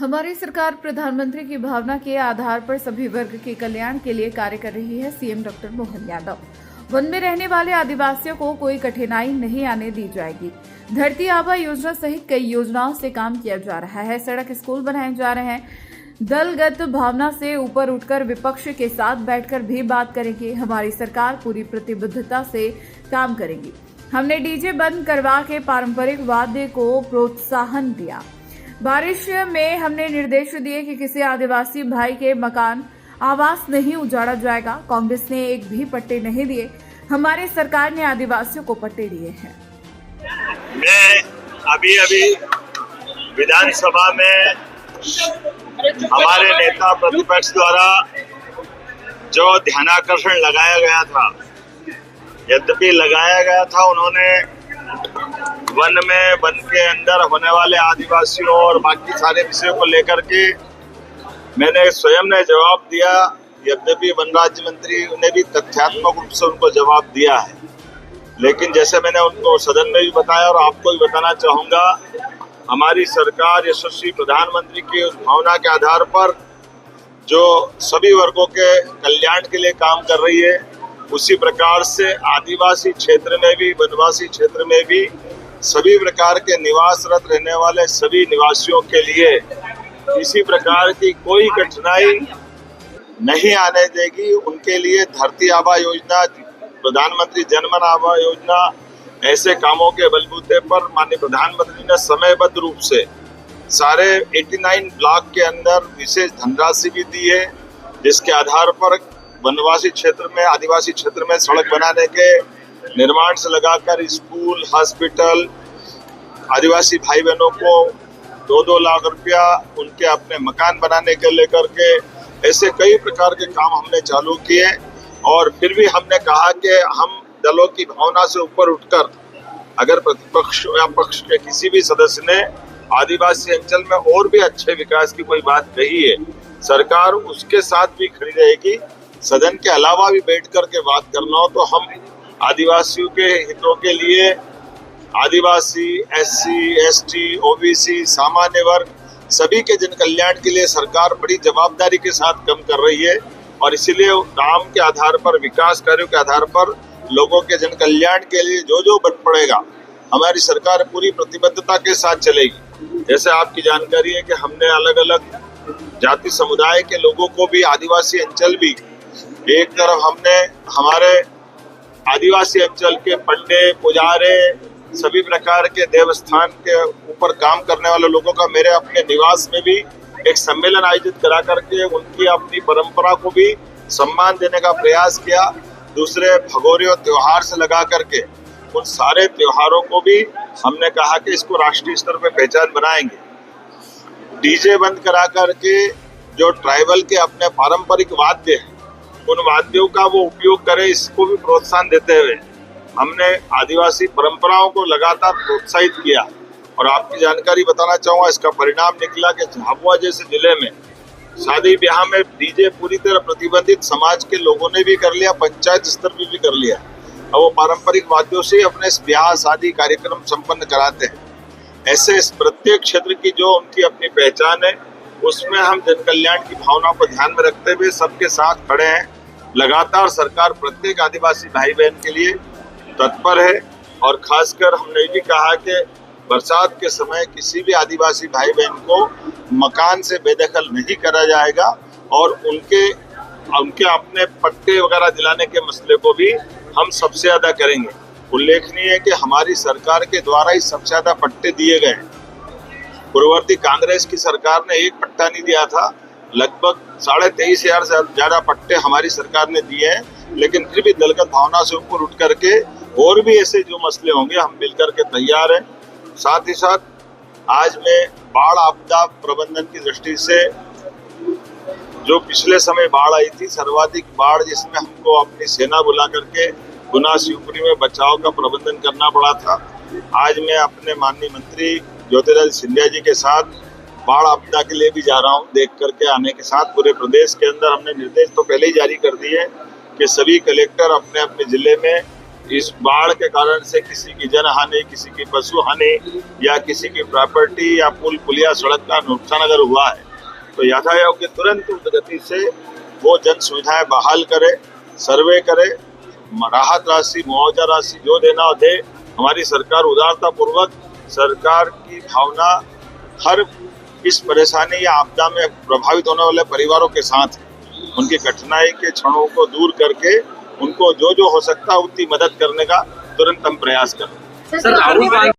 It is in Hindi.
हमारी सरकार प्रधानमंत्री की भावना के आधार पर सभी वर्ग के कल्याण के लिए कार्य कर रही है। CM doctor Mohan Yadav. One में रहने वाले आदिवासियों को कोई कठिनाई नहीं आने दी जाएगी। धरती आबा योजना सहित कई योजनाओं से काम किया जा रहा है। सड़क, स्कूल बनाए जा रहे हैं। दलगत भावना से ऊपर उठकर विपक्ष के साथ बैठकर भी बात करेंगे। हमारी सरकार पूरी प्रतिबद्धता से काम करेगी। हमने डीजे बंद करवा के पारंपरिक वाद्य को प्रोत्साहन दिया। बारिश में हमने निर्देश दिए कि किसी आदिवासी भाई के मकान, आवास नहीं उजाड़ा जाएगा। कांग्रेस ने एक भी पट्टे नहीं दिए। हमारी सरकार ने आदिवासियों को पट्टे दिए हैं। मैं अभी विधानसभा में हमारे नेता प्रतिपक्ष द्वारा जो ध्यानाकर्षण लगाया गया था, यद्यपि लगाया गया था, उन्होंने वन के अंदर होने वाले आदिवासियों और बाकी सारे विषयों को लेकर के मैंने स्वयं ने जवाब दिया। यद्यपि वन राज्य मंत्री ने भी तथ्यात्मक रूप से उनको जवाब दिया है, लेकिन जैसे मैंने उनको सदन में भी बताया और आपको भी बताना चाहूँगा, हमारी सरकार यशस्वी प्रधानमंत्री की उस भावना के आधार पर जो सभी वर्गों के कल्याण के लिए काम कर रही है, उसी प्रकार से आदिवासी क्षेत्र में भी, वनवासी क्षेत्र में भी सभी प्रकार के निवासरत रहने वाले सभी निवासियों के लिए किसी प्रकार की कोई कठिनाई नहीं आने देगी। उनके लिए धरती आबा योजना, प्रधानमंत्री जनमन आबा योजना, ऐसे कामों के बलबूते पर माननीय प्रधानमंत्री ने समयबद्ध रूप से सारे 89 ब्लॉक के अंदर विशेष धनराशि भी दी है, जिसके आधार पर वनवासी क्षेत्र में, आदिवासी क्षेत्र में सड़क बनाने के निर्माण से लगाकर स्कूल, हॉस्पिटल, आदिवासी भाई बहनों को 2-2 लाख रुपया उनके अपने मकान बनाने के लेकर के ऐसे कई प्रकार के काम हमने चालू किए। और फिर भी हमने कहा कि हम दलों की भावना से ऊपर उठकर, अगर प्रतिपक्ष या पक्ष के किसी भी सदस्य ने आदिवासी अंचल में और भी अच्छे विकास की कोई बात कही है, सरकार उसके साथ भी खड़ी रहेगी। सदन के अलावा भी बैठ करके बात करना हो तो हम आदिवासियों के हितों के लिए, आदिवासी, SC, ST, OBC, सामान्य वर्ग, सभी के जन कल्याण के लिए सरकार बड़ी जवाबदारी के साथ काम कर रही है। और इसीलिए काम के आधार पर, विकास कार्यों के आधार पर लोगों के जन कल्याण के लिए जो जो बन पड़ेगा, हमारी सरकार पूरी प्रतिबद्धता के साथ चलेगी। जैसे आपकी जानकारी है कि हमने अलग अलग जाति समुदाय के लोगों को भी, आदिवासी अंचल भी, एक तरफ हमने हमारे आदिवासी अंचल के पंडे, पुजारे, सभी प्रकार के देवस्थान के ऊपर काम करने वाले लोगों का मेरे अपने निवास में भी एक सम्मेलन आयोजित करा करके उनकी अपनी परंपरा को भी सम्मान देने का प्रयास किया। दूसरे भगोरे और त्योहार से लगा करके उन सारे त्योहारों को भी हमने कहा कि इसको राष्ट्रीय स्तर पे पहचान बनाएंगे। डीजे बंद करा करके जो ट्राइबल के अपने पारंपरिक वाद्य हैं, उन वाद्यों का वो उपयोग करें, इसको भी प्रोत्साहन देते हुए हमने आदिवासी परंपराओं को लगातार प्रोत्साहित किया। और आपकी जानकारी बताना चाहूँगा, इसका परिणाम निकला कि झाबुआ जैसे जिले में शादी ब्याह में डीजे पूरी तरह प्रतिबंधित समाज के लोगों ने भी कर लिया, पंचायत स्तर पर भी कर लिया। अब वो पारंपरिक वाद्यों से अपने ब्याह शादी कार्यक्रम संपन्न कराते हैं। ऐसे प्रत्येक क्षेत्र की जो उनकी अपनी पहचान है, उसमें हम जन कल्याण की भावना को ध्यान में रखते हुए सबके साथ खड़े हैं। लगातार सरकार प्रत्येक आदिवासी भाई बहन के लिए तत्पर है। और खासकर हमने भी कहा कि बरसात के समय किसी भी आदिवासी भाई बहन को मकान से बेदखल नहीं करा जाएगा और उनके अपने पट्टे वगैरह दिलाने के मसले को भी हम सबसे ज्यादा करेंगे। उल्लेखनीय है कि हमारी सरकार के द्वारा ही सबसे ज्यादा पट्टे दिए गए। पूर्ववर्ती कांग्रेस की सरकार ने एक पट्टा नहीं दिया था, लगभग 23,500 से ज्यादा पट्टे हमारी सरकार ने दिए हैं। लेकिन फिर भी दलगत भावना से ऊपर उठ करके और भी ऐसे जो मसले होंगे हम मिलकर के तैयार हैं। साथ ही साथ आज मैं बाढ़ आपदा प्रबंधन की दृष्टि से, जो पिछले समय बाढ़ आई थी, सर्वाधिक बाढ़, जिसमें हमको अपनी सेना बुला करके गुना शिवपुरी में बचाव का प्रबंधन करना पड़ा था, आज मैं अपने माननीय मंत्री ज्योतिरादित्य सिंधिया जी के साथ बाढ़ आपदा के लिए भी जा रहा हूँ। देख करके आने के साथ पूरे प्रदेश के अंदर हमने निर्देश तो पहले ही जारी कर दिए कि सभी कलेक्टर अपने अपने जिले में इस बाढ़ के कारण से किसी की जन हानि, किसी की पशु हानि या किसी की प्रॉपर्टी या पुल पुलिया सड़क का नुकसान अगर हुआ है तो यथायोग्य तुरंत गति से वो जन सुविधाएं बहाल करे, सर्वे करे, राहत राशि, मुआवजा राशि जो देना हो दे। हमारी सरकार उदारता पूर्वक सरकार की भावना हर इस परेशानी या आपदा में प्रभावित होने वाले परिवारों के साथ है। उनकी कठिनाई के क्षणों को दूर करके उनको जो जो हो सकता है उतनी मदद करने का तुरंत हम प्रयास करें। सर, राहुल गांधी